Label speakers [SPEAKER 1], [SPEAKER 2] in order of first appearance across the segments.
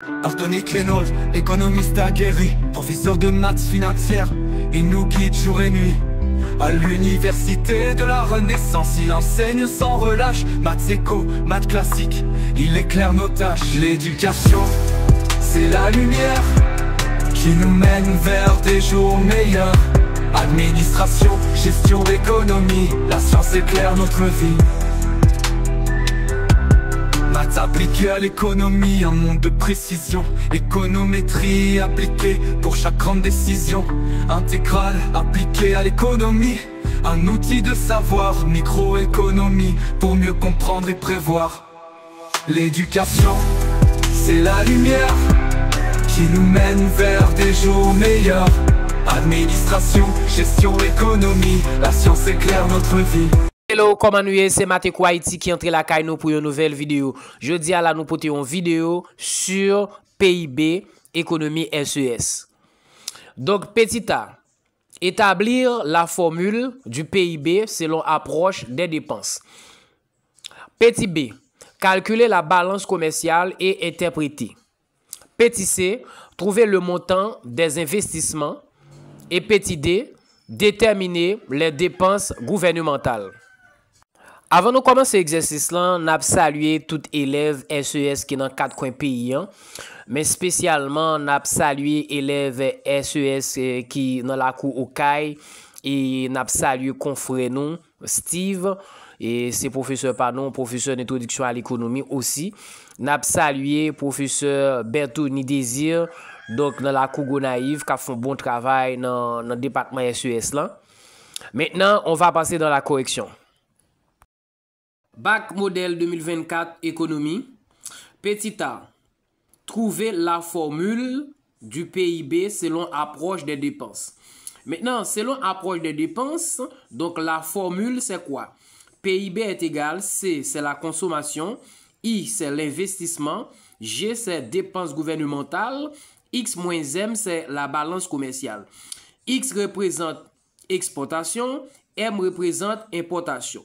[SPEAKER 1] Artonique Lénol, économiste aguerri, professeur de maths financière, il nous guide jour et nuit. À l'université de la Renaissance, il enseigne sans relâche, maths éco, maths classique, il éclaire nos tâches. L'éducation, c'est la lumière qui nous mène vers des jours meilleurs. Administration, gestion, économie, la science éclaire notre vie. Maths appliquées à l'économie, un monde de précision. Économétrie appliquée pour chaque grande décision. Intégrale appliquée à l'économie, un outil de savoir. Microéconomie pour mieux comprendre et prévoir. L'éducation, c'est la lumière qui nous mène vers des jours meilleurs. Administration, gestion, économie, la science éclaire notre vie.
[SPEAKER 2] Hello, comment nous c'est Mateko Haïti qui entre la caille nous pour une nouvelle vidéo. Jeudi à la nous porter une vidéo sur PIB, économie SES. Donc petit a, établir la formule du PIB selon approche des dépenses. Petit b, calculer la balance commerciale et interpréter. Petit c, trouver le montant des investissements. Et petit d, déterminer les dépenses gouvernementales. Avant de commencer l'exercice là, nous avons salué tout élève SES qui est dans 4 coins pays, mais spécialement nous avons salué élève SES qui dans la cour au CAI et nous avons salué confrère nous Steve et c'est professeur pardon, professeur d'introduction à l'économie aussi. Nous avons salué professeur Bertoni Désir donc dans la cour Gonaïve qui font bon travail dans le département SES là. Maintenant, on va passer dans la correction. Bac modèle 2024 économie. Petit a. Trouver la formule du PIB selon approche des dépenses. Maintenant, selon approche des dépenses, donc la formule c'est quoi? PIB est égal, C c'est la consommation, I c'est l'investissement, G c'est dépenses gouvernementales, X moins M c'est la balance commerciale. X représente exportation, M représente importation.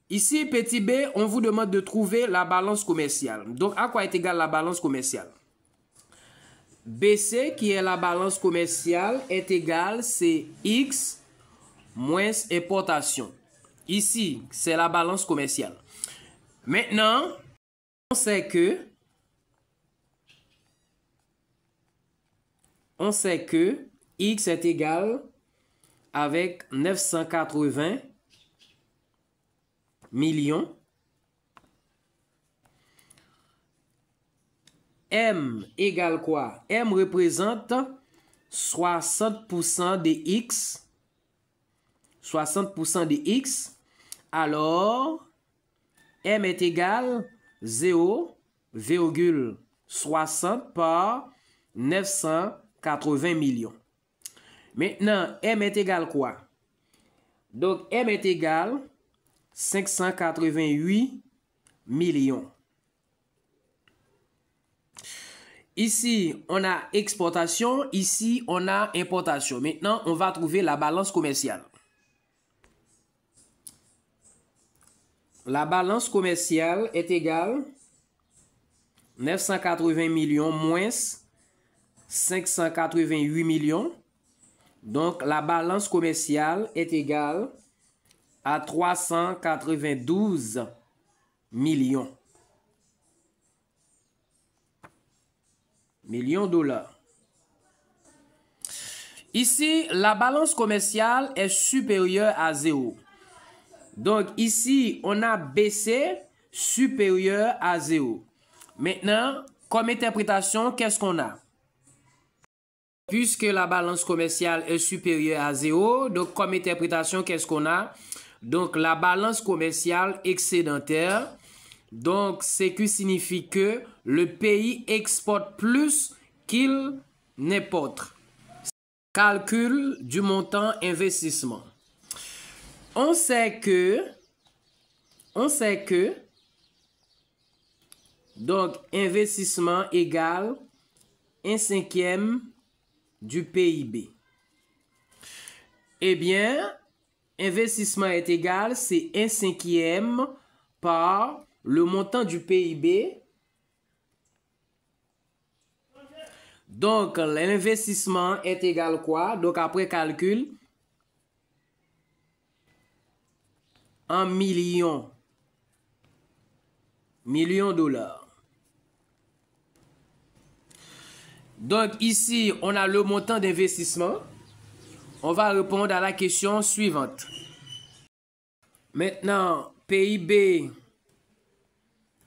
[SPEAKER 2] Ici, petit b, on vous demande de trouver la balance commerciale. Donc, à quoi est égale la balance commerciale? BC, qui est la balance commerciale, est égale, c'est X moins importation. Ici, c'est la balance commerciale. Maintenant, on sait que X est égal avec 980 millions. M égale quoi? M représente 60% de X. 60% de X. Alors, M est égal 0,60 par 980 millions. Maintenant, M est égal quoi? Donc, M est égal 588 millions. Ici, on a exportation. Ici, on a importation. Maintenant, on va trouver la balance commerciale. La balance commerciale est égale 980 millions moins 588 millions. Donc, la balance commerciale est égale à 392 millions. Millions de dollars. Ici, la balance commerciale est supérieure à 0. Donc, ici, on a BC supérieur à 0. Maintenant, comme interprétation, qu'est-ce qu'on a? Puisque la balance commerciale est supérieure à 0, donc comme interprétation, qu'est-ce qu'on a? Donc la balance commerciale excédentaire, donc c'est que signifie que le pays exporte plus qu'il n'importe. Calcul du montant investissement. On sait que donc investissement égale 1/5 du PIB. Eh bien, investissement est égal, c'est 1/5 par le montant du PIB Donc, l'investissement est égal quoi? Donc, après calcul, en millions dollars. Donc, ici, on a le montant d'investissement. On va répondre à la question suivante. Maintenant, PIB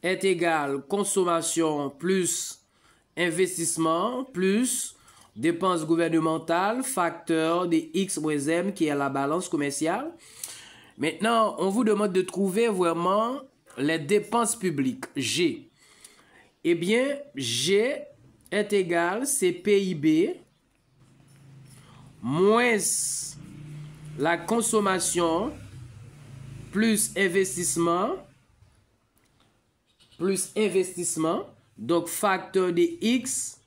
[SPEAKER 2] est égal consommation plus investissement plus dépenses gouvernementales, facteur de X moins M qui est la balance commerciale. Maintenant, on vous demande de trouver vraiment les dépenses publiques, G. Eh bien, G est égal, c'est PIB moins la consommation plus investissement, donc facteur de X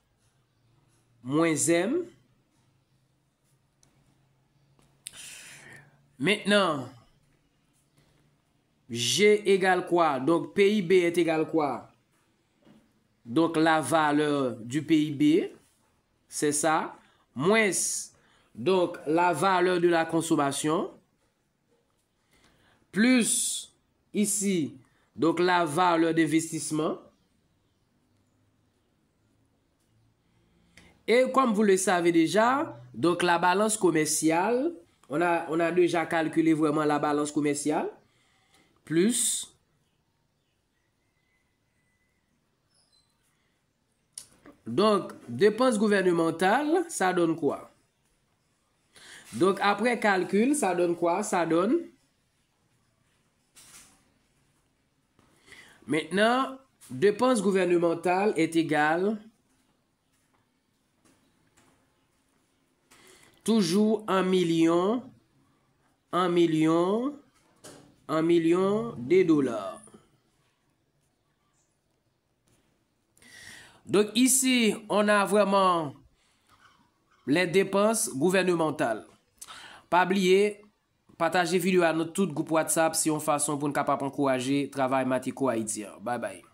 [SPEAKER 2] moins M. Maintenant, G égale quoi? Donc PIB est égal quoi? Donc la valeur du PIB, c'est ça, moins donc la valeur de la consommation, plus ici, donc la valeur d'investissement. Et comme vous le savez déjà, donc la balance commerciale, on a déjà calculé vraiment la balance commerciale, plus donc dépenses gouvernementales, ça donne quoi? Donc après calcul, ça donne quoi? Ça donne maintenant dépenses gouvernementales est égale toujours 1 million de dollars. Donc ici, on a vraiment les dépenses gouvernementales. Pas oublier, partagez vidéo à notre tout groupe WhatsApp si on façon pour nous capable encourager travail mathématique haïtien. Bye bye.